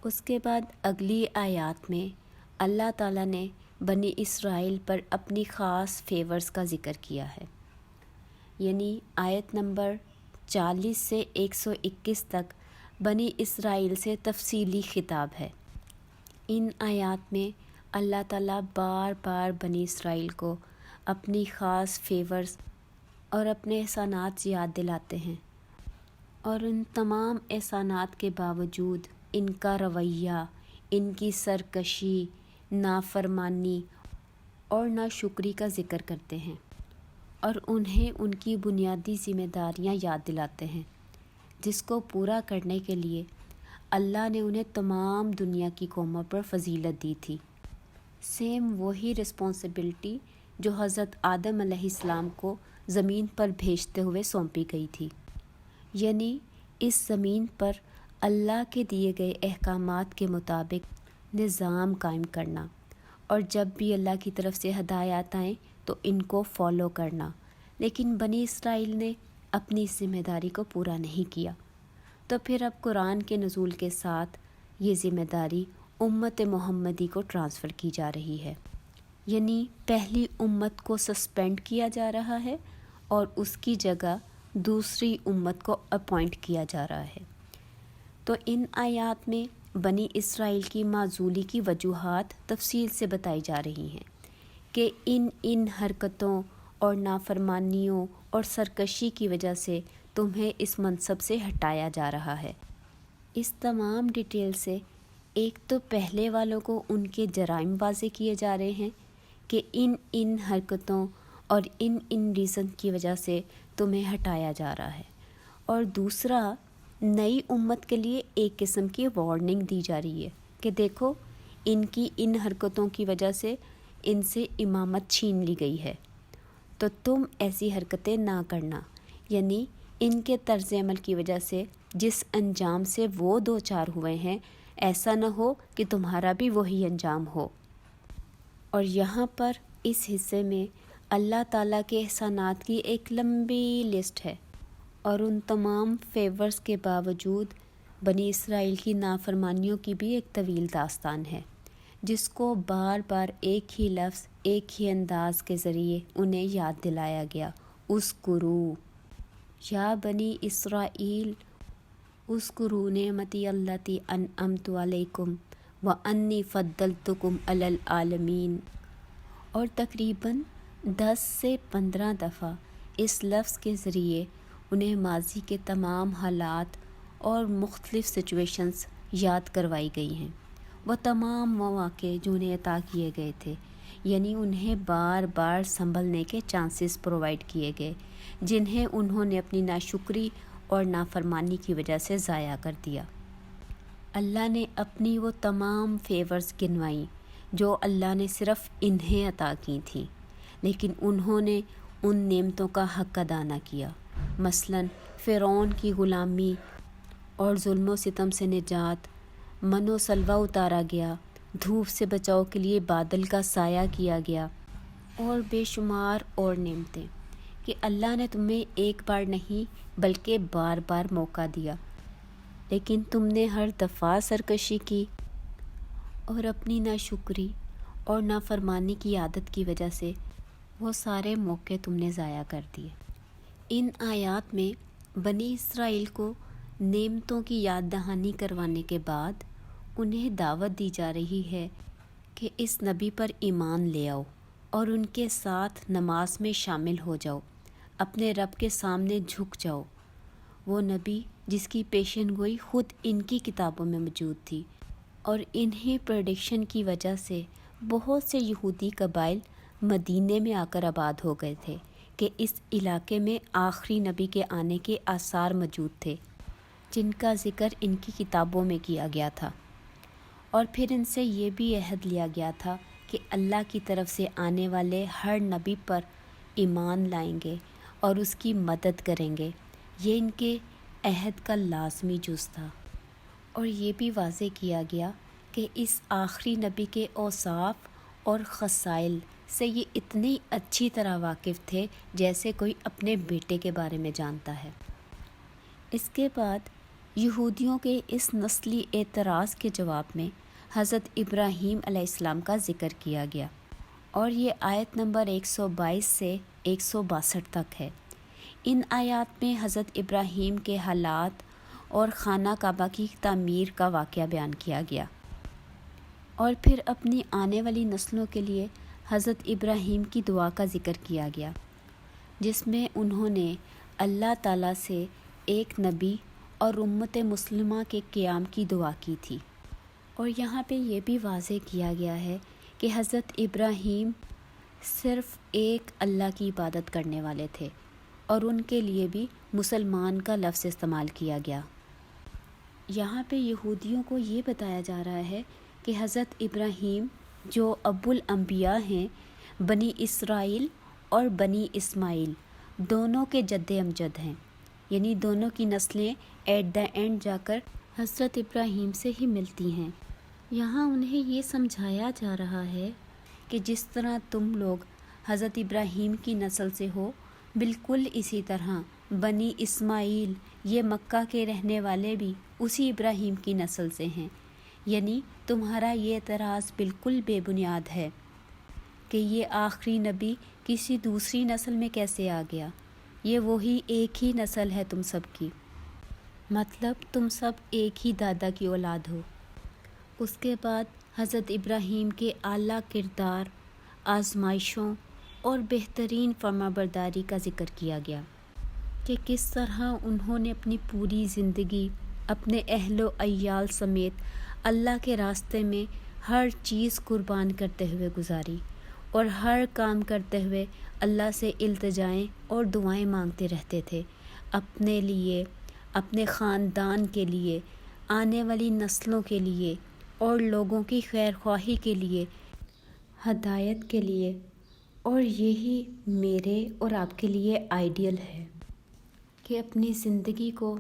اس کے بعد اگلی آیات میں اللہ تعالیٰ نے بنی اسرائیل پر اپنی خاص فیورز کا ذکر کیا ہے، یعنی آیت نمبر 40 سے 121 تک بنی اسرائیل سے تفصیلی خطاب ہے۔ ان آیات میں اللہ تعالیٰ بار بار بنی اسرائیل کو اپنی خاص فیورز اور اپنے احسانات یاد دلاتے ہیں، اور ان تمام احسانات کے باوجود ان کا رویہ، ان کی سرکشی، نافرمانی اور ناشکری کا ذکر کرتے ہیں، اور انہیں ان کی بنیادی ذمہ داریاں یاد دلاتے ہیں جس کو پورا کرنے کے لیے اللہ نے انہیں تمام دنیا کی قوموں پر فضیلت دی تھی۔ سیم وہی رسپانسبلٹی جو حضرت آدم علیہ السلام کو زمین پر بھیجتے ہوئے سونپی گئی تھی، یعنی اس زمین پر اللہ کے دیے گئے احکامات کے مطابق نظام قائم کرنا، اور جب بھی اللہ کی طرف سے ہدایات آئیں تو ان کو فالو کرنا۔ لیکن بنی اسرائیل نے اپنی اس ذمہ داری کو پورا نہیں کیا، تو پھر اب قرآن کے نزول کے ساتھ یہ ذمہ داری امت محمدی کو ٹرانسفر کی جا رہی ہے، یعنی پہلی امت کو سسپینڈ کیا جا رہا ہے اور اس کی جگہ دوسری امت کو اپوائنٹ کیا جا رہا ہے۔ تو ان آیات میں بنی اسرائیل کی معزولی کی وجوہات تفصیل سے بتائی جا رہی ہیں کہ ان حرکتوں اور نافرمانیوں اور سرکشی کی وجہ سے تمہیں اس منصب سے ہٹایا جا رہا ہے۔ اس تمام ڈیٹیل سے ایک تو پہلے والوں کو ان کے جرائم واضح کیے جا رہے ہیں کہ ان حرکتوں اور ان ریزن کی وجہ سے تمہیں ہٹایا جا رہا ہے، اور دوسرا نئی امت کے لیے ایک قسم کی وارننگ دی جا رہی ہے کہ دیکھو ان کی ان حرکتوں کی وجہ سے ان سے امامت چھین لی گئی ہے، تو تم ایسی حرکتیں نہ کرنا، یعنی ان کے طرز عمل کی وجہ سے جس انجام سے وہ دو چار ہوئے ہیں ایسا نہ ہو کہ تمہارا بھی وہی انجام ہو۔ اور یہاں پر اس حصے میں اللہ تعالیٰ کے احسانات کی ایک لمبی لسٹ ہے، اور ان تمام فیورز کے باوجود بنی اسرائیل کی نافرمانیوں کی بھی ایک طویل داستان ہے جس کو بار بار ایک ہی لفظ، ایک ہی انداز کے ذریعے انہیں یاد دلایا گیا۔ اذکروا یا بنی اسرائیل اذکروا نعمتی اللتی انعمت علیکم وانی فضلتکم علی العالمین، اور تقریباً 10 سے 15 دفعہ اس لفظ کے ذریعے انہیں ماضی کے تمام حالات اور مختلف سچویشنز یاد کروائی گئی ہیں، وہ تمام مواقع جو انہیں عطا کیے گئے تھے، یعنی انہیں بار بار سنبھلنے کے چانسز پرووائڈ کیے گئے جنہیں انہوں نے اپنی ناشکری اور نافرمانی کی وجہ سے ضائع کر دیا۔ اللہ نے اپنی وہ تمام فیورز گنوائیں جو اللہ نے صرف انہیں عطا کی تھیں، لیکن انہوں نے ان نعمتوں کا حق ادا نہ کیا۔ مثلاً فرعون کی غلامی اور ظلم و ستم سے نجات، من و سلوہ اتارا گیا، دھوپ سے بچاؤ کے لیے بادل کا سایہ کیا گیا، اور بے شمار اور نعمتیں کہ اللہ نے تمہیں ایک بار نہیں بلکہ بار بار موقع دیا، لیکن تم نے ہر دفعہ سرکشی کی اور اپنی ناشکری اور نافرمانی کی عادت کی وجہ سے وہ سارے موقع تم نے ضائع کر دیے۔ ان آیات میں بنی اسرائیل کو نعمتوں کی یاد دہانی کروانے کے بعد انہیں دعوت دی جا رہی ہے کہ اس نبی پر ایمان لے آؤ اور ان کے ساتھ نماز میں شامل ہو جاؤ، اپنے رب کے سامنے جھک جاؤ۔ وہ نبی جس کی پیشن گوئی خود ان کی کتابوں میں موجود تھی، اور انہیں پریڈکشن کی وجہ سے بہت سے یہودی قبائل مدینے میں آ کر آباد ہو گئے تھے کہ اس علاقے میں آخری نبی کے آنے کے آثار موجود تھے جن کا ذکر ان کی کتابوں میں کیا گیا تھا، اور پھر ان سے یہ بھی عہد لیا گیا تھا کہ اللہ کی طرف سے آنے والے ہر نبی پر ایمان لائیں گے اور اس کی مدد کریں گے۔ یہ ان کے عہد کا لازمی جز تھا، اور یہ بھی واضح کیا گیا کہ اس آخری نبی کے اوصاف اور خصائل سے یہ اتنی اچھی طرح واقف تھے جیسے کوئی اپنے بیٹے کے بارے میں جانتا ہے۔ اس کے بعد یہودیوں کے اس نسلی اعتراض کے جواب میں حضرت ابراہیم علیہ السلام کا ذکر کیا گیا، اور یہ آیت نمبر 122 سے 162 تک ہے۔ ان آیات میں حضرت ابراہیم کے حالات اور خانہ کعبہ کی تعمیر کا واقعہ بیان کیا گیا، اور پھر اپنی آنے والی نسلوں کے لیے حضرت ابراہیم کی دعا کا ذکر کیا گیا، جس میں انہوں نے اللہ تعالیٰ سے ایک نبی اور امت مسلمہ کے قیام کی دعا کی تھی۔ اور یہاں پہ یہ بھی واضح کیا گیا ہے کہ حضرت ابراہیم صرف ایک اللہ کی عبادت کرنے والے تھے، اور ان کے لیے بھی مسلمان کا لفظ استعمال کیا گیا۔ یہاں پہ یہودیوں کو یہ بتایا جا رہا ہے کہ حضرت ابراہیم جو ابو الانبیاء ہیں، بنی اسرائیل اور بنی اسماعیل دونوں کے جد امجد ہیں، یعنی دونوں کی نسلیں ایٹ دا اینڈ جا کر حضرت ابراہیم سے ہی ملتی ہیں۔ یہاں انہیں یہ سمجھایا جا رہا ہے کہ جس طرح تم لوگ حضرت ابراہیم کی نسل سے ہو، بالکل اسی طرح بنی اسماعیل یہ مکہ کے رہنے والے بھی اسی ابراہیم کی نسل سے ہیں، یعنی تمہارا یہ اعتراض بالکل بے بنیاد ہے کہ یہ آخری نبی کسی دوسری نسل میں کیسے آ گیا۔ یہ وہی ایک ہی نسل ہے تم سب کی، مطلب تم سب ایک ہی دادا کی اولاد ہو۔ اس کے بعد حضرت ابراہیم کے اعلیٰ کردار، آزمائشوں اور بہترین فرمانبرداری کا ذکر کیا گیا کہ کس طرح انہوں نے اپنی پوری زندگی اپنے اہل و عیال سمیت اللہ کے راستے میں ہر چیز قربان کرتے ہوئے گزاری، اور ہر کام کرتے ہوئے اللہ سے التجائیں اور دعائیں مانگتے رہتے تھے، اپنے لیے، اپنے خاندان کے لیے، آنے والی نسلوں کے لیے، اور لوگوں کی خیر خواہی کے لیے، ہدایت کے لیے۔ اور یہی میرے اور آپ کے لیے آئیڈیل ہے کہ اپنی زندگی کو،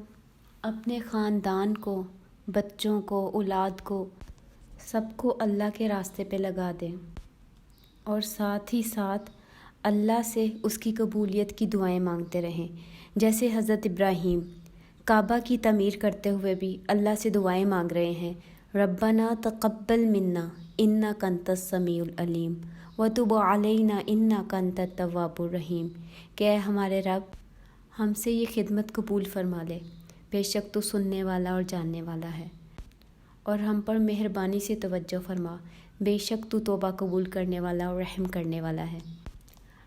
اپنے خاندان کو، بچوں کو، اولاد کو، سب کو اللہ کے راستے پہ لگا دیں، اور ساتھ ہی ساتھ اللہ سے اس کی قبولیت کی دعائیں مانگتے رہیں۔ جیسے حضرت ابراہیم کعبہ کی تعمیر کرتے ہوئے بھی اللہ سے دعائیں مانگ رہے ہیں، ربنا تقبل منا انک انت السمیع العلیم وتب علینا انک انت التواب الرحیم، کہ اے ہمارے رب ہم سے یہ خدمت قبول فرما لے، بے شک تو سننے والا اور جاننے والا ہے، اور ہم پر مہربانی سے توجہ فرما، بے شک تو توبہ قبول کرنے والا اور رحم کرنے والا ہے۔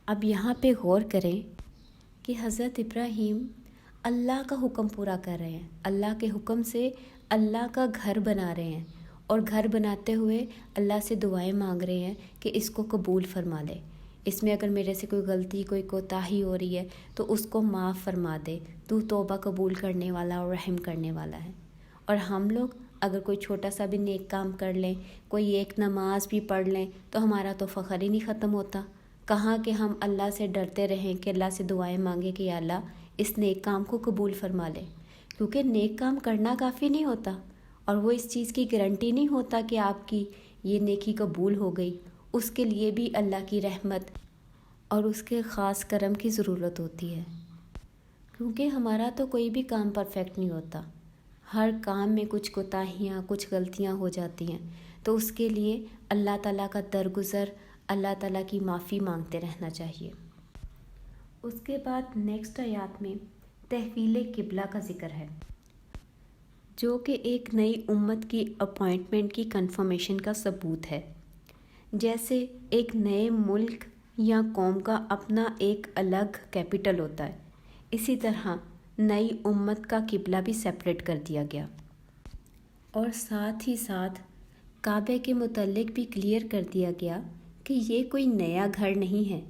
اب یہاں پہ غور کریں کہ حضرت ابراہیم اللہ کا حکم پورا کر رہے ہیں، اللہ کے حکم سے اللہ کا گھر بنا رہے ہیں، اور گھر بناتے ہوئے اللہ سے دعائیں مانگ رہے ہیں کہ اس کو قبول فرما لے، اس میں اگر میرے سے کوئی غلطی، کوئی کوتاہی ہو رہی ہے تو اس کو معاف فرما دے، تو توبہ قبول کرنے والا اور رحم کرنے والا ہے۔ اور ہم لوگ اگر کوئی چھوٹا سا بھی نیک کام کر لیں، کوئی ایک نماز بھی پڑھ لیں، تو ہمارا تو فخر ہی نہیں ختم ہوتا۔ کہاں کہ ہم اللہ سے ڈرتے رہیں کہ اللہ سے دعائیں مانگیں کہ یا اللہ اس نیک کام کو قبول فرما لے، کیونکہ نیک کام کرنا کافی نہیں ہوتا، اور وہ اس چیز کی گارنٹی نہیں ہوتا کہ آپ کی یہ نیکی قبول ہو گئی، اس کے لیے بھی اللہ کی رحمت اور اس کے خاص کرم کی ضرورت ہوتی ہے، کیونکہ ہمارا تو کوئی بھی کام پرفیکٹ نہیں ہوتا، ہر کام میں کچھ کوتاہیاں، کچھ غلطیاں ہو جاتی ہیں، تو اس کے لیے اللہ تعالیٰ کا درگزر، اللہ تعالیٰ کی معافی مانگتے رہنا چاہیے۔ اس کے بعد نیکسٹ آیات میں تحویل قبلہ کا ذکر ہے، جو کہ ایک نئی امت کی اپوائنٹمنٹ کی کنفرمیشن کا ثبوت ہے۔ جیسے ایک نئے ملک یا قوم کا اپنا ایک الگ کیپٹل ہوتا ہے، اسی طرح نئی امت کا قبلہ بھی سیپریٹ کر دیا گیا، اور ساتھ ہی ساتھ کعبے کے متعلق بھی کلیئر کر دیا گیا کہ یہ کوئی نیا گھر نہیں ہے،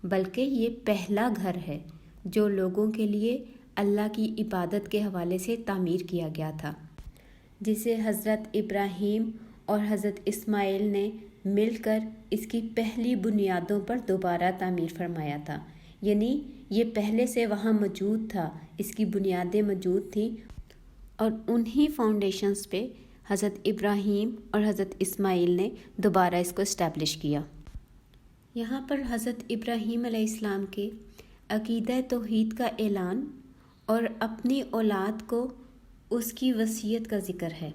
بلکہ یہ پہلا گھر ہے جو لوگوں کے لیے اللہ کی عبادت کے حوالے سے تعمیر کیا گیا تھا، جسے حضرت ابراہیم اور حضرت اسماعیل نے مل کر اس کی پہلی بنیادوں پر دوبارہ تعمیر فرمایا تھا، یعنی یہ پہلے سے وہاں موجود تھا، اس کی بنیادیں موجود تھیں، اور انہی فاؤنڈیشنز پہ حضرت ابراہیم اور حضرت اسماعیل نے دوبارہ اس کو اسٹیبلش کیا۔ یہاں پر حضرت ابراہیم علیہ السلام کے عقیدہ توحید کا اعلان اور اپنی اولاد کو اس کی وصیت کا ذکر ہے،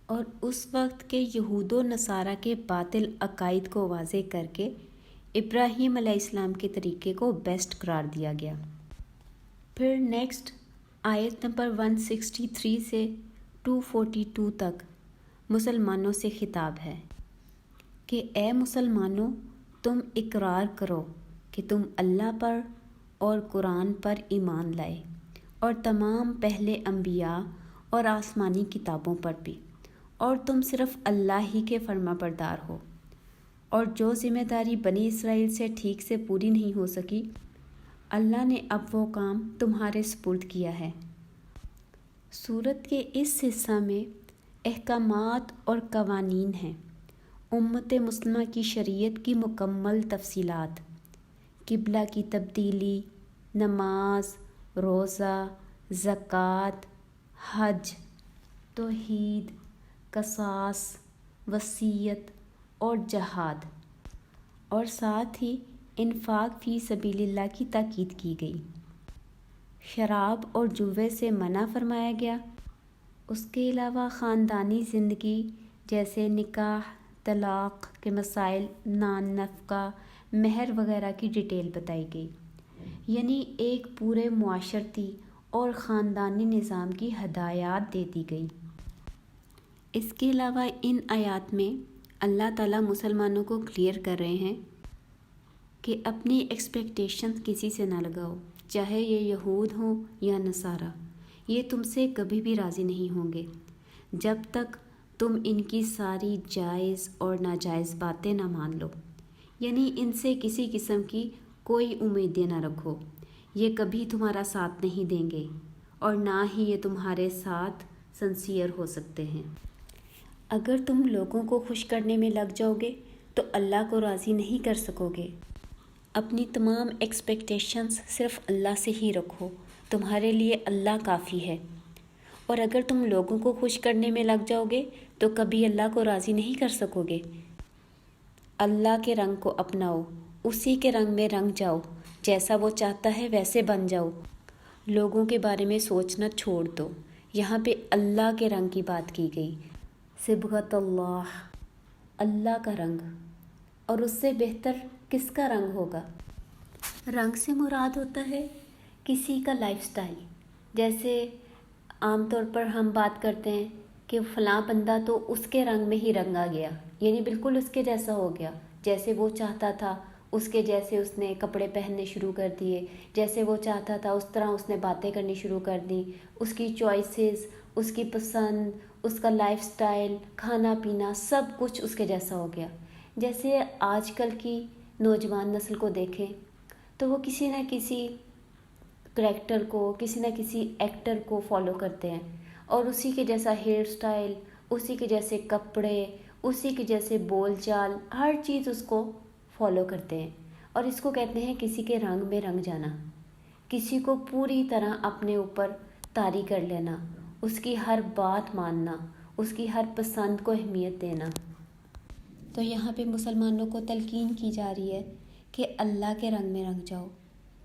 اور اس وقت کے یہود و نصارہ کے باطل عقائد کو واضح کر کے ابراہیم علیہ السلام کے طریقے کو بیسٹ قرار دیا گیا۔ پھر نیکسٹ آیت نمبر 163 سے 242 تک مسلمانوں سے خطاب ہے کہ اے مسلمانوں، تم اقرار کرو کہ تم اللہ پر اور قرآن پر ایمان لائے، اور تمام پہلے انبیاء اور آسمانی کتابوں پر بھی، اور تم صرف اللہ ہی کے فرما بردار ہو، اور جو ذمہ داری بنی اسرائیل سے ٹھیک سے پوری نہیں ہو سکی، اللہ نے اب وہ کام تمہارے سپرد کیا ہے۔ سورت کے اس حصہ میں احکامات اور قوانین ہیں، امت مسلمہ کی شریعت کی مکمل تفصیلات، قبلہ کی تبدیلی، نماز، روزہ، زکوٰۃ، حج، توحید، قصاص، وصیت اور جہاد، اور ساتھ ہی انفاق فی سبیل اللہ کی تاکید کی گئی۔ شراب اور جوے سے منع فرمایا گیا۔ اس کے علاوہ خاندانی زندگی جیسے نکاح، طلاق کے مسائل، نان نفقہ، مہر وغیرہ کی ڈیٹیل بتائی گئی، یعنی ایک پورے معاشرتی اور خاندانی نظام کی ہدایات دے دی گئی۔ اس کے علاوہ ان آیات میں اللہ تعالیٰ مسلمانوں کو کلیئر کر رہے ہیں کہ اپنی ایکسپیکٹیشنز کسی سے نہ لگاؤ، چاہے یہ یہود ہوں یا نصارہ، یہ تم سے کبھی بھی راضی نہیں ہوں گے جب تک تم ان کی ساری جائز اور ناجائز باتیں نہ مان لو، یعنی ان سے کسی قسم کی کوئی امیدیں نہ رکھو۔ یہ کبھی تمہارا ساتھ نہیں دیں گے اور نہ ہی یہ تمہارے ساتھ سنسیئر ہو سکتے ہیں۔ اگر تم لوگوں کو خوش کرنے میں لگ جاؤ گے تو اللہ کو راضی نہیں کر سکو گے۔ اپنی تمام ایکسپیکٹیشنز صرف اللہ سے ہی رکھو، تمہارے لیے اللہ کافی ہے۔ اور اگر تم لوگوں کو خوش کرنے میں لگ جاؤ گے تو کبھی اللہ کو راضی نہیں کر سکو گے۔ اللہ کے رنگ کو اپناؤ، اسی کے رنگ میں رنگ جاؤ، جیسا وہ چاہتا ہے ویسے بن جاؤ۔ لوگوں کے بارے میں سوچنا چھوڑ دو۔ یہاں پہ اللہ کے رنگ کی بات کی گئی، صبغۃ اللہ، اللہ کا رنگ، اور اس سے بہتر کس کا رنگ ہوگا؟ رنگ سے مراد ہوتا ہے کسی کا لائف سٹائل۔ جیسے عام طور پر ہم بات کرتے ہیں کہ فلاں بندہ تو اس کے رنگ میں ہی رنگا گیا، یعنی بالکل اس کے جیسا ہو گیا، جیسے وہ چاہتا تھا اس کے جیسے اس نے کپڑے پہننے شروع کر دیے، جیسے وہ چاہتا تھا اس طرح اس نے باتیں کرنی شروع کر دیں، اس کی چوائسیز، اس کی پسند، اس کا لائف سٹائل، کھانا پینا، سب کچھ اس کے جیسا ہو گیا۔ جیسے آج کل کی نوجوان نسل کو دیکھیں تو وہ کسی نہ کسی کریکٹر کو، کسی نہ کسی ایکٹر کو فالو کرتے ہیں، اور اسی کے جیسا ہیئر سٹائل، اسی کے جیسے کپڑے، اسی کے جیسے بول چال، ہر چیز اس کو فالو کرتے ہیں، اور اس کو کہتے ہیں کسی کے رنگ میں رنگ جانا، کسی کو پوری طرح اپنے اوپر طاری کر لینا، اس کی ہر بات ماننا، اس کی ہر پسند کو اہمیت دینا۔ تو یہاں پہ مسلمانوں کو تلقین کی جا رہی ہے کہ اللہ کے رنگ میں رنگ جاؤ،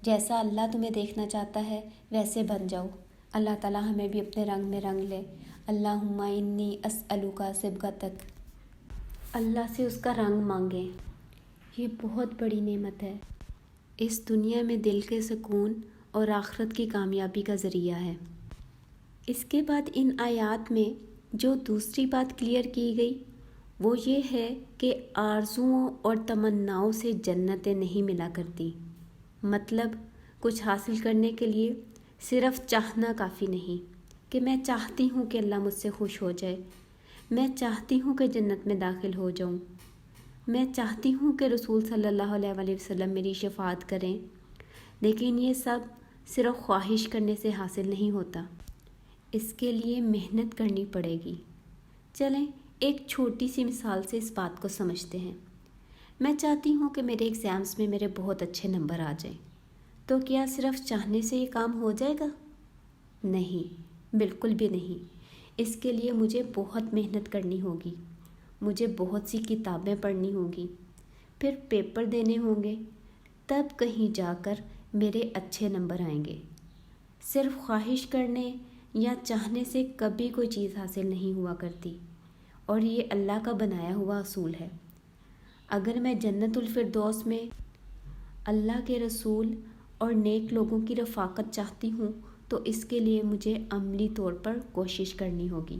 جیسا اللہ تمہیں دیکھنا چاہتا ہے ویسے بن جاؤ۔ اللہ تعالیٰ ہمیں بھی اپنے رنگ میں رنگ لے۔ اللہم انی اسألک صبغتک، اللہ سے اس کا رنگ مانگیں۔ یہ بہت بڑی نعمت ہے، اس دنیا میں دل کے سکون اور آخرت کی کامیابی کا ذریعہ ہے۔ اس کے بعد ان آیات میں جو دوسری بات کلیئر کی گئی وہ یہ ہے کہ آرزوؤں اور تمناؤں سے جنتیں نہیں ملا کرتی۔ مطلب کچھ حاصل کرنے کے لیے صرف چاہنا کافی نہیں کہ میں چاہتی ہوں کہ اللہ مجھ سے خوش ہو جائے، میں چاہتی ہوں کہ جنت میں داخل ہو جاؤں، میں چاہتی ہوں کہ رسول صلی اللہ علیہ وآلہ وسلم میری شفاعت کریں، لیکن یہ سب صرف خواہش کرنے سے حاصل نہیں ہوتا، اس کے لیے محنت کرنی پڑے گی۔ چلیں ایک چھوٹی سی مثال سے اس بات کو سمجھتے ہیں۔ میں چاہتی ہوں کہ میرے ایگزامز میں میرے بہت اچھے نمبر آ جائیں، تو کیا صرف چاہنے سے یہ کام ہو جائے گا؟ نہیں، بالکل بھی نہیں۔ اس کے لیے مجھے بہت محنت کرنی ہوگی، مجھے بہت سی کتابیں پڑھنی ہوں گی، پھر پیپر دینے ہوں گے، تب کہیں جا کر میرے اچھے نمبر آئیں گے۔ صرف خواہش کرنے یا چاہنے سے کبھی کوئی چیز حاصل نہیں ہوا کرتی، اور یہ اللہ کا بنایا ہوا اصول ہے۔ اگر میں جنت الفردوس میں اللہ کے رسول اور نیک لوگوں کی رفاقت چاہتی ہوں تو اس کے لیے مجھے عملی طور پر کوشش کرنی ہوگی،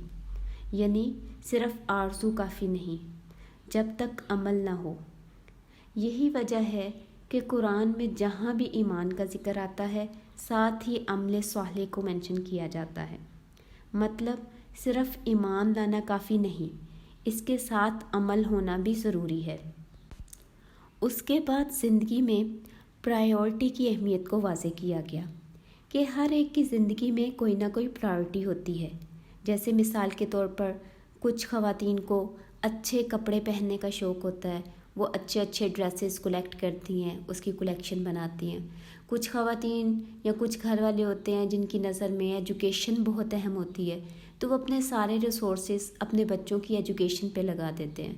یعنی صرف آرزو کافی نہیں جب تک عمل نہ ہو۔ یہی وجہ ہے کہ قرآن میں جہاں بھی ایمان کا ذکر آتا ہے ساتھ ہی عمل صالح کو مینشن کیا جاتا ہے۔ مطلب صرف ایمان لانا کافی نہیں، اس کے ساتھ عمل ہونا بھی ضروری ہے۔ اس کے بعد زندگی میں پرائیورٹی کی اہمیت کو واضح کیا گیا کہ ہر ایک کی زندگی میں کوئی نہ کوئی پرائیورٹی ہوتی ہے۔ جیسے مثال کے طور پر کچھ خواتین کو اچھے کپڑے پہننے کا شوق ہوتا ہے، وہ اچھے اچھے ڈریسز کلیکٹ کرتی ہیں، اس کی کلیکشن بناتی ہیں۔ کچھ خواتین یا کچھ گھر والے ہوتے ہیں جن کی نظر میں ایجوکیشن بہت اہم ہوتی ہے، تو وہ اپنے سارے ریسورسز اپنے بچوں کی ایجوکیشن پہ لگا دیتے ہیں۔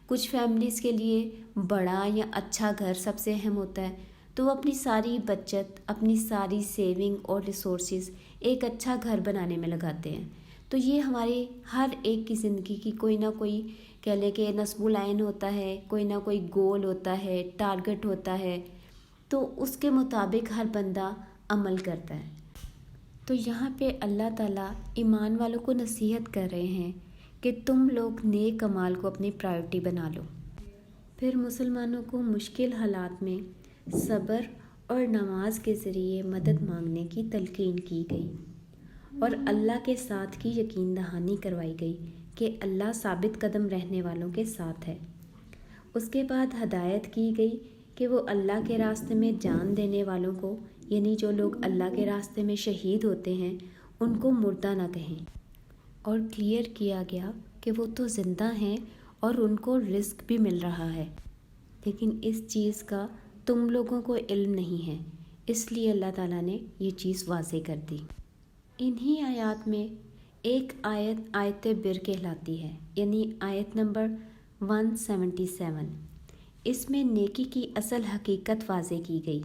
کچھ فیملیز کے لیے بڑا یا اچھا گھر سب سے اہم ہوتا ہے، تو وہ اپنی ساری بچت، اپنی ساری سیونگ اور ریسورسز ایک اچھا گھر بنانے میں لگاتے ہیں۔ تو یہ ہمارے ہر ایک کی زندگی کی کوئی نہ کوئی کہہ لیں کہ نصب العین ہوتا ہے، کوئی نہ کوئی گول ہوتا ہے، ٹارگٹ ہوتا ہے، تو اس کے مطابق ہر بندہ عمل کرتا ہے۔ تو یہاں پہ اللہ تعالیٰ ایمان والوں کو نصیحت کر رہے ہیں کہ تم لوگ نیک اعمال کو اپنی پرائیورٹی بنا لو۔ پھر مسلمانوں کو مشکل حالات میں صبر اور نماز کے ذریعے مدد مانگنے کی تلقین کی گئی، اور اللہ کے ساتھ کی یقین دہانی کروائی گئی کہ اللہ ثابت قدم رہنے والوں کے ساتھ ہے۔ اس کے بعد ہدایت کی گئی کہ وہ اللہ کے راستے میں جان دینے والوں کو، یعنی جو لوگ اللہ کے راستے میں شہید ہوتے ہیں، ان کو مردہ نہ کہیں، اور کلیئر کیا گیا کہ وہ تو زندہ ہیں اور ان کو رزق بھی مل رہا ہے، لیکن اس چیز کا تم لوگوں کو علم نہیں ہے، اس لیے اللہ تعالیٰ نے یہ چیز واضح کر دی۔ انہی آیات میں ایک آیت بر کہلاتی ہے، یعنی آیت نمبر 177۔ اس میں نیکی کی اصل حقیقت واضح کی گئی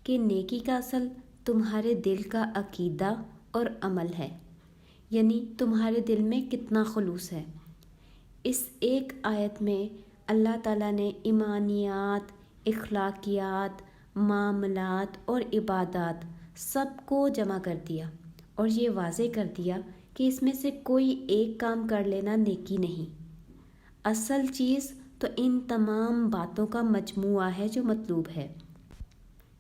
کہ نیکی کا اصل تمہارے دل کا عقیدہ اور عمل ہے، یعنی تمہارے دل میں کتنا خلوص ہے۔ اس ایک آیت میں اللہ تعالیٰ نے ایمانیات، اخلاقیات، معاملات اور عبادات سب کو جمع کر دیا، اور یہ واضح کر دیا کہ اس میں سے کوئی ایک کام کر لینا نیکی نہیں۔ اصل چیز تو ان تمام باتوں کا مجموعہ ہے جو مطلوب ہے۔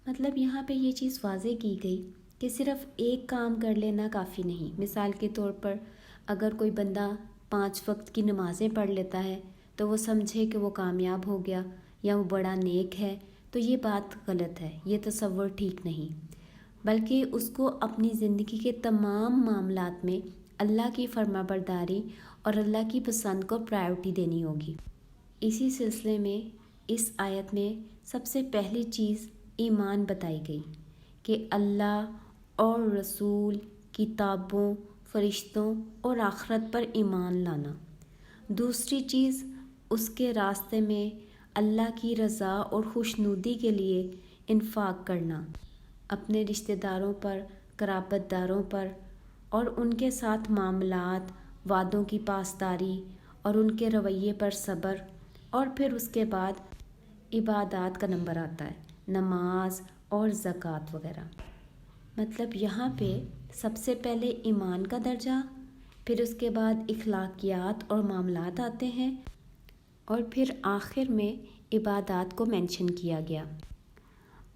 مطلب یہاں پہ یہ چیز واضح کی گئی کہ صرف ایک کام کر لینا کافی نہیں۔ مثال کے طور پر اگر کوئی بندہ 5 وقت کی نمازیں پڑھ لیتا ہے تو وہ سمجھے کہ وہ کامیاب ہو گیا یا وہ بڑا نیک ہے، تو یہ بات غلط ہے، یہ تصور ٹھیک نہیں، بلکہ اس کو اپنی زندگی کے تمام معاملات میں اللہ کی فرما برداری اور اللہ کی پسند کو پرائیورٹی دینی ہوگی۔ اسی سلسلے میں اس آیت میں سب سے پہلی چیز ایمان بتائی گئی کہ اللہ اور رسول، کتابوں، فرشتوں اور آخرت پر ایمان لانا۔ دوسری چیز اس کے راستے میں اللہ کی رضا اور خوشنودی کے لیے انفاق کرنا، اپنے رشتہ داروں پر، قرابت داروں پر اور ان کے ساتھ معاملات، وعدوں کی پاسداری اور ان کے رویے پر صبر، اور پھر اس کے بعد عبادات کا نمبر آتا ہے، نماز اور زکوٰۃ وغیرہ۔ مطلب یہاں پہ سب سے پہلے ایمان کا درجہ، پھر اس کے بعد اخلاقیات اور معاملات آتے ہیں، اور پھر آخر میں عبادات کو مینشن کیا گیا۔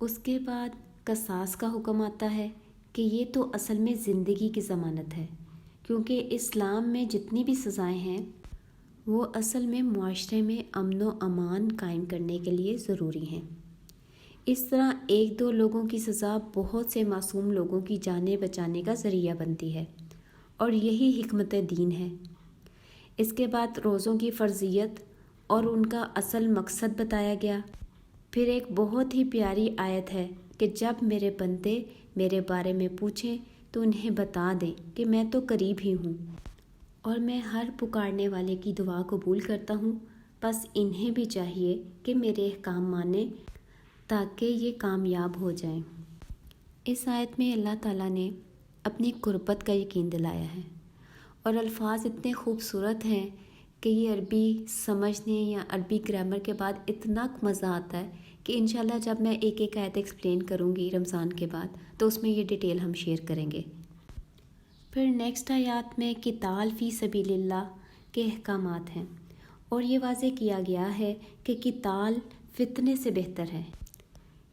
اس کے بعد قصاص کا حکم آتا ہے کہ یہ تو اصل میں زندگی کی ضمانت ہے، کیونکہ اسلام میں جتنی بھی سزائیں ہیں وہ اصل میں معاشرے میں امن و امان قائم کرنے کے لیے ضروری ہیں۔ اس طرح 1-2 لوگوں کی سزا بہت سے معصوم لوگوں کی جانیں بچانے کا ذریعہ بنتی ہے، اور یہی حکمت دین ہے۔ اس کے بعد روزوں کی فرضیت اور ان کا اصل مقصد بتایا گیا۔ پھر ایک بہت ہی پیاری آیت ہے کہ جب میرے بندے میرے بارے میں پوچھیں تو انہیں بتا دیں کہ میں تو قریب ہی ہوں، اور میں ہر پکارنے والے کی دعا قبول کرتا ہوں، بس انہیں بھی چاہیے کہ میرے احکام مانیں تاکہ یہ کامیاب ہو جائیں۔ اس آیت میں اللہ تعالیٰ نے اپنی قربت کا یقین دلایا ہے، اور الفاظ اتنے خوبصورت ہیں کہ یہ عربی سمجھنے یا عربی گرامر کے بعد اتنا مزہ آتا ہے کہ انشاءاللہ جب میں ایک ایک آیت ایکسپلین کروں گی رمضان کے بعد تو اس میں یہ ڈیٹیل ہم شیئر کریں گے۔ پھر نیکسٹ آیات میں قتال فی سبیل اللہ کے احکامات ہیں، اور یہ واضح کیا گیا ہے کہ قتال فتنے سے بہتر ہے،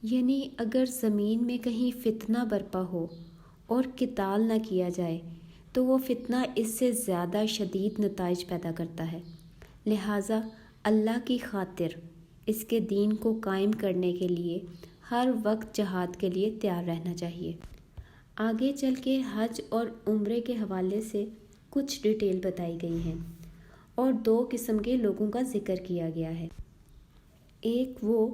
یعنی اگر زمین میں کہیں فتنہ برپا ہو اور قتال نہ کیا جائے تو وہ فتنہ اس سے زیادہ شدید نتائج پیدا کرتا ہے، لہٰذا اللہ کی خاطر اس کے دین کو قائم کرنے کے لیے ہر وقت جہاد کے لیے تیار رہنا چاہیے۔ آگے چل کے حج اور عمرے کے حوالے سے کچھ ڈیٹیل بتائی گئی ہیں، اور 2 قسم کے لوگوں کا ذکر کیا گیا ہے۔ ایک وہ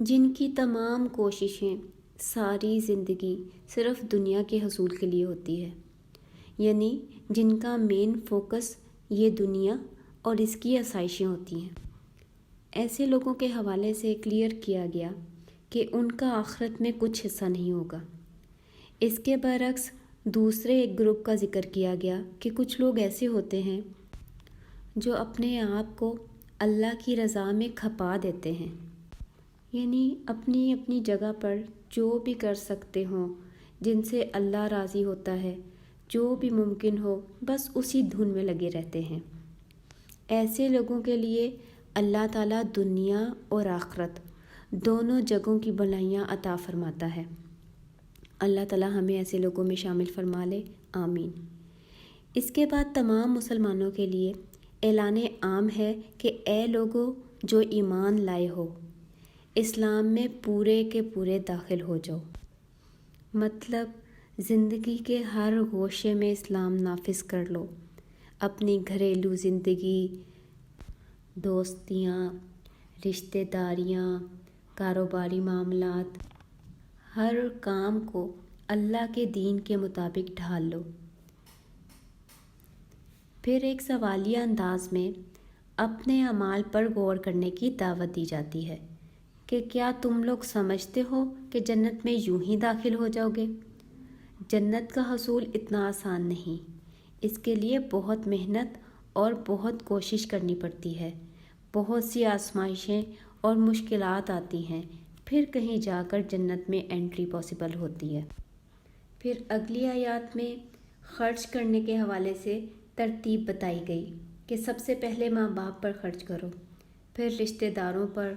جن کی تمام کوششیں ساری زندگی صرف دنیا کے حصول کے لیے ہوتی ہے، یعنی جن کا مین فوکس یہ دنیا اور اس کی آسائشیں ہوتی ہیں۔ ایسے لوگوں کے حوالے سے کلیئر کیا گیا کہ ان کا آخرت میں کچھ حصہ نہیں ہوگا۔ اس کے برعکس دوسرے ایک گروپ کا ذکر کیا گیا کہ کچھ لوگ ایسے ہوتے ہیں جو اپنے آپ کو اللہ کی رضا میں کھپا دیتے ہیں، یعنی اپنی اپنی جگہ پر جو بھی کر سکتے ہوں، جن سے اللہ راضی ہوتا ہے، جو بھی ممکن ہو، بس اسی دھن میں لگے رہتے ہیں۔ ایسے لوگوں کے لیے اللہ تعالیٰ دنیا اور آخرت دونوں جگہوں کی بھلائیاں عطا فرماتا ہے۔ اللہ تعالیٰ ہمیں ایسے لوگوں میں شامل فرما لے، آمین۔ اس کے بعد تمام مسلمانوں کے لیے اعلان عام ہے کہ اے لوگو جو ایمان لائے ہو، اسلام میں پورے کے پورے داخل ہو جاؤ، مطلب زندگی کے ہر گوشے میں اسلام نافذ کر لو، اپنی گھریلو زندگی، دوستیاں، رشتہ داریاں، کاروباری معاملات، ہر کام کو اللہ کے دین کے مطابق ڈھال لو۔ پھر ایک سوالیہ انداز میں اپنے اعمال پر غور کرنے کی دعوت دی جاتی ہے کہ کیا تم لوگ سمجھتے ہو کہ جنت میں یوں ہی داخل ہو جاؤ گے؟ جنت کا حصول اتنا آسان نہیں، اس کے لیے بہت محنت اور بہت کوشش کرنی پڑتی ہے، بہت سی آزمائشیں اور مشکلات آتی ہیں، پھر کہیں جا کر جنت میں انٹری پاسبل ہوتی ہے۔ پھر اگلی آیات میں خرچ کرنے کے حوالے سے ترتیب بتائی گئی کہ سب سے پہلے ماں باپ پر خرچ کرو، پھر رشتہ داروں پر،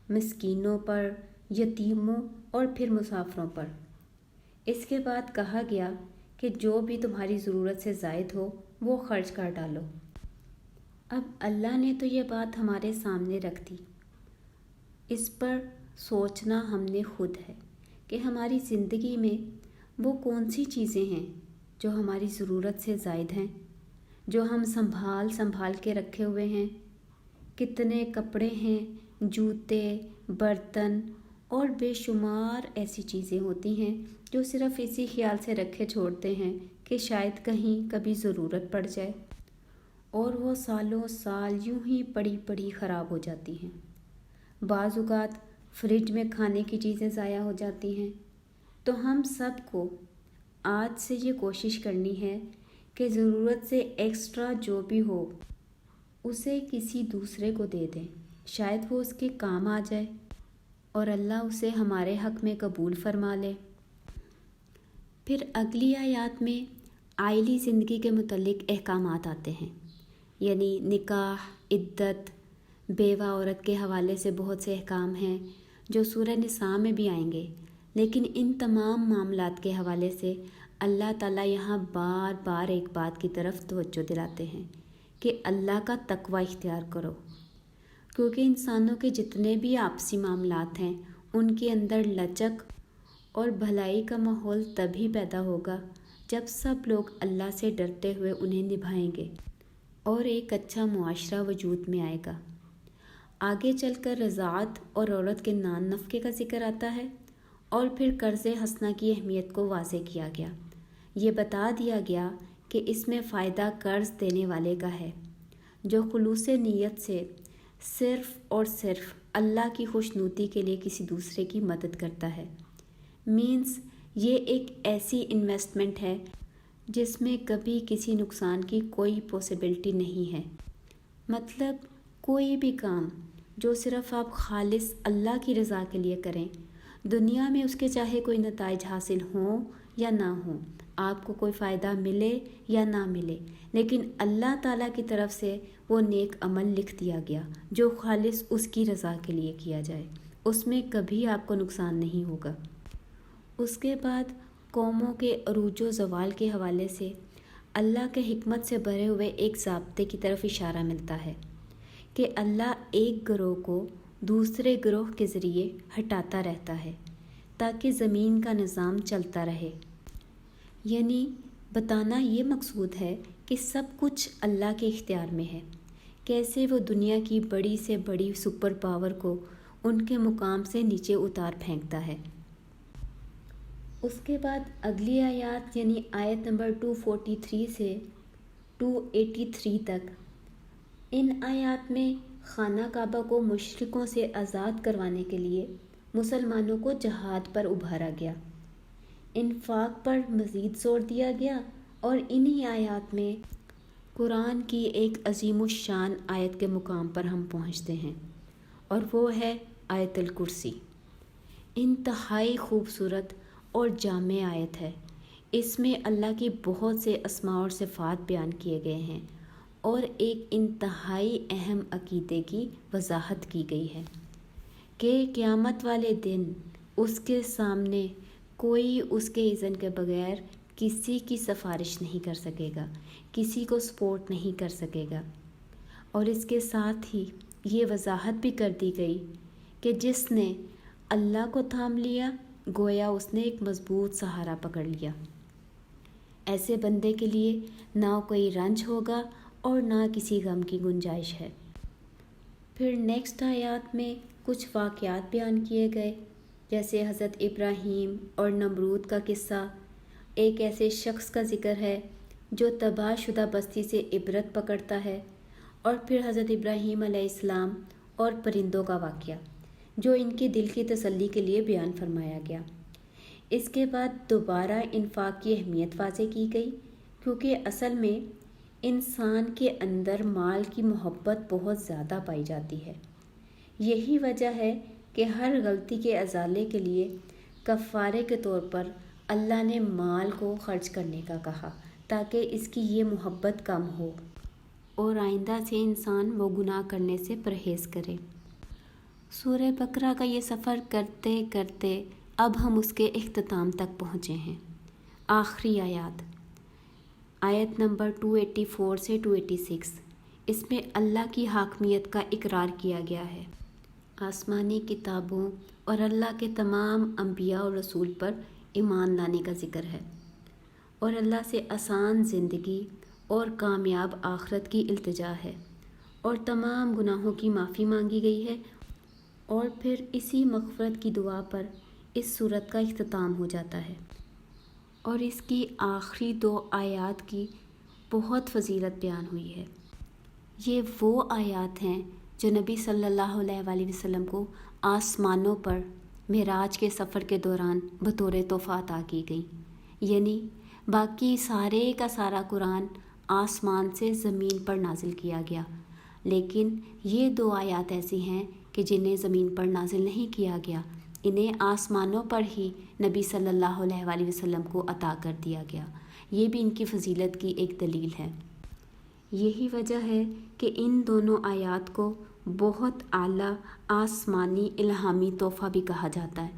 مسکینوں پر، یتیموں اور پھر مسافروں پر۔ اس کے بعد کہا گیا کہ جو بھی تمہاری ضرورت سے زائد ہو وہ خرچ کر ڈالو۔ اب اللہ نے تو یہ بات ہمارے سامنے رکھ دی، اس پر سوچنا ہم نے خود ہے کہ ہماری زندگی میں وہ کون سی چیزیں ہیں جو ہماری ضرورت سے زائد ہیں، جو ہم سنبھال کے رکھے ہوئے ہیں۔ کتنے کپڑے ہیں، جوتے، برتن اور بے شمار ایسی چیزیں ہوتی ہیں جو صرف اسی خیال سے رکھے چھوڑتے ہیں کہ شاید کہیں کبھی ضرورت پڑ جائے، اور وہ سالوں سال یوں ہی پڑی خراب ہو جاتی ہیں۔ بعض اوقات فریج میں کھانے کی چیزیں ضائع ہو جاتی ہیں۔ تو ہم سب کو آج سے یہ کوشش کرنی ہے کہ ضرورت سے ایکسٹرا جو بھی ہو اسے کسی دوسرے کو دے دیں، شاید وہ اس کے کام آ جائے اور اللہ اسے ہمارے حق میں قبول فرما لے۔ پھر اگلی آیات میں عائلی زندگی کے متعلق احکامات آتے ہیں، یعنی نکاح، عدت، بیوہ عورت کے حوالے سے بہت سے احکام ہیں جو سورہ نساء میں بھی آئیں گے، لیکن ان تمام معاملات کے حوالے سے اللہ تعالیٰ یہاں بار بار ایک بات کی طرف توجہ دلاتے ہیں کہ اللہ کا تقوی اختیار کرو، کیونکہ انسانوں کے جتنے بھی آپسی معاملات ہیں ان کے اندر لچک اور بھلائی کا ماحول تبھی پیدا ہوگا جب سب لوگ اللہ سے ڈرتے ہوئے انہیں نبھائیں گے اور ایک اچھا معاشرہ وجود میں آئے گا۔ آگے چل کر رضاعت اور عورت کے نان نفقے کا ذکر آتا ہے، اور پھر قرض حسنہ کی اہمیت کو واضح کیا گیا۔ یہ بتا دیا گیا کہ اس میں فائدہ قرض دینے والے کا ہے جو خلوص نیت سے صرف اور صرف اللہ کی خوشنودی کے لیے کسی دوسرے کی مدد کرتا ہے۔ مینس یہ ایک ایسی انویسٹمنٹ ہے جس میں کبھی کسی نقصان کی کوئی پاسبلٹی نہیں ہے۔ مطلب کوئی بھی کام جو صرف آپ خالص اللہ کی رضا کے لیے کریں، دنیا میں اس کے چاہے کوئی نتائج حاصل ہوں یا نہ ہوں، آپ کو کوئی فائدہ ملے یا نہ ملے، لیکن اللہ تعالیٰ کی طرف سے وہ نیک عمل لکھ دیا گیا جو خالص اس کی رضا کے لیے کیا جائے، اس میں کبھی آپ کو نقصان نہیں ہوگا۔ اس کے بعد قوموں کے عروج و زوال کے حوالے سے اللہ کے حکمت سے بھرے ہوئے ایک ضابطے کی طرف اشارہ ملتا ہے کہ اللہ ایک گروہ کو دوسرے گروہ کے ذریعے ہٹاتا رہتا ہے تاکہ زمین کا نظام چلتا رہے۔ یعنی بتانا یہ مقصود ہے کہ سب کچھ اللہ کے اختیار میں ہے، کیسے وہ دنیا کی بڑی سے بڑی سپر پاور کو ان کے مقام سے نیچے اتار پھینکتا ہے۔ اس کے بعد اگلی آیات یعنی آیت نمبر 243 سے 283 تک، ان آیات میں خانہ کعبہ کو مشرکوں سے آزاد کروانے کے لیے مسلمانوں کو جہاد پر ابھارا گیا، انفاق پر مزید زور دیا گیا، اور انہی آیات میں قرآن کی ایک عظیم الشان آیت کے مقام پر ہم پہنچتے ہیں، اور وہ ہے آیت الکرسی۔ انتہائی خوبصورت اور جامع آیت ہے۔ اس میں اللہ کی بہت سے اسماء اور صفات بیان کیے گئے ہیں اور ایک انتہائی اہم عقیدے کی وضاحت کی گئی ہے کہ قیامت والے دن اس کے سامنے کوئی اس کے اذن کے بغیر کسی کی سفارش نہیں کر سکے گا، کسی کو سپورٹ نہیں کر سکے گا۔ اور اس کے ساتھ ہی یہ وضاحت بھی کر دی گئی کہ جس نے اللہ کو تھام لیا گویا اس نے ایک مضبوط سہارا پکڑ لیا۔ ایسے بندے کے لیے نہ کوئی رنج ہوگا اور نہ کسی غم کی گنجائش ہے۔ پھر نیکسٹ آیات میں کچھ واقعات بیان کیے گئے، جیسے حضرت ابراہیم اور نمرود کا قصہ، ایک ایسے شخص کا ذکر ہے جو تباہ شدہ بستی سے عبرت پکڑتا ہے، اور پھر حضرت ابراہیم علیہ السلام اور پرندوں کا واقعہ جو ان کے دل کی تسلی کے لیے بیان فرمایا گیا۔ اس کے بعد دوبارہ انفاق کی اہمیت واضح کی گئی، کیونکہ اصل میں انسان کے اندر مال کی محبت بہت زیادہ پائی جاتی ہے۔ یہی وجہ ہے کہ ہر غلطی کے ازالے کے لیے کفارے کے طور پر اللہ نے مال کو خرچ کرنے کا کہا تاکہ اس کی یہ محبت کم ہو اور آئندہ سے انسان وہ گناہ کرنے سے پرہیز کرے۔ سورہ بقرہ کا یہ سفر کرتے کرتے اب ہم اس کے اختتام تک پہنچے ہیں۔ آخری آیات، آیت نمبر 284 سے 286، اس میں اللہ کی حاکمیت کا اقرار کیا گیا ہے، آسمانی کتابوں اور اللہ کے تمام انبیاء اور رسول پر ایمان لانے کا ذکر ہے، اور اللہ سے آسان زندگی اور کامیاب آخرت کی التجا ہے، اور تمام گناہوں کی معافی مانگی گئی ہے، اور پھر اسی مغفرت کی دعا پر اس سورت کا اختتام ہو جاتا ہے۔ اور اس کی آخری 2 آیات کی بہت فضیلت بیان ہوئی ہے۔ یہ وہ آیات ہیں جو نبی صلی اللہ علیہ وآلہ وسلم کو آسمانوں پر معراج کے سفر کے دوران بطور تحفہ عطا کی گئی، یعنی باقی سارے کا سارا قرآن آسمان سے زمین پر نازل کیا گیا، لیکن یہ 2 آیات ایسی ہیں کہ جنہیں زمین پر نازل نہیں کیا گیا، انہیں آسمانوں پر ہی نبی صلی اللہ علیہ وآلہ وسلم کو عطا کر دیا گیا۔ یہ بھی ان کی فضیلت کی ایک دلیل ہے۔ یہی وجہ ہے کہ ان دونوں آیات کو بہت اعلیٰ آسمانی الہامی تحفہ بھی کہا جاتا ہے،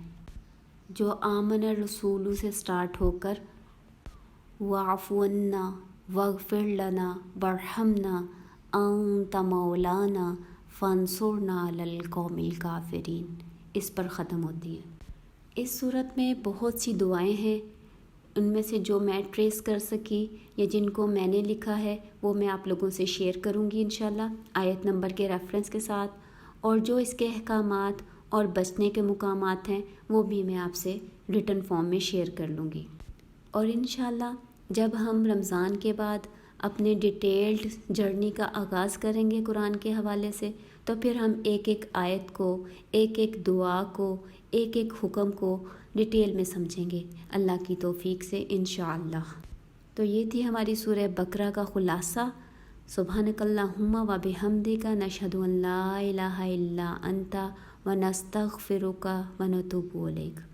جو آمن الرسول سے سٹارٹ ہو کر وَاعْفُ عَنَّا وَاغْفِرْ لَنَا وَارْحَمْنَا أَنْتَ مَوْلَانَا فَانْصُرْنَا عَلَى الْقَوْمِ الْكَافِرِينَ اس پر ختم ہوتی ہے۔ اس صورت میں بہت سی دعائیں ہیں، ان میں سے جو میں ٹریس کر سکی یا جن کو میں نے لکھا ہے وہ میں آپ لوگوں سے شیئر کروں گی انشاءاللہ آیت نمبر کے ریفرنس کے ساتھ، اور جو اس کے احکامات اور بچنے کے مقامات ہیں وہ بھی میں آپ سے ریٹن فارم میں شیئر کر لوں گی۔ اور انشاءاللہ جب ہم رمضان کے بعد اپنے ڈیٹیلڈ جرنی کا آغاز کریں گے قرآن کے حوالے سے، تو پھر ہم ایک ایک آیت کو، ایک ایک دعا کو، ایک ایک حکم کو ڈیٹیل میں سمجھیں گے اللہ کی توفیق سے انشاءاللہ۔ تو یہ تھی ہماری سورہ بقرہ کا خلاصہ۔ سبحانک اللہم و بحمدک نشہد ان لا الہ الا انت و نستغفرک و نتوب الیک۔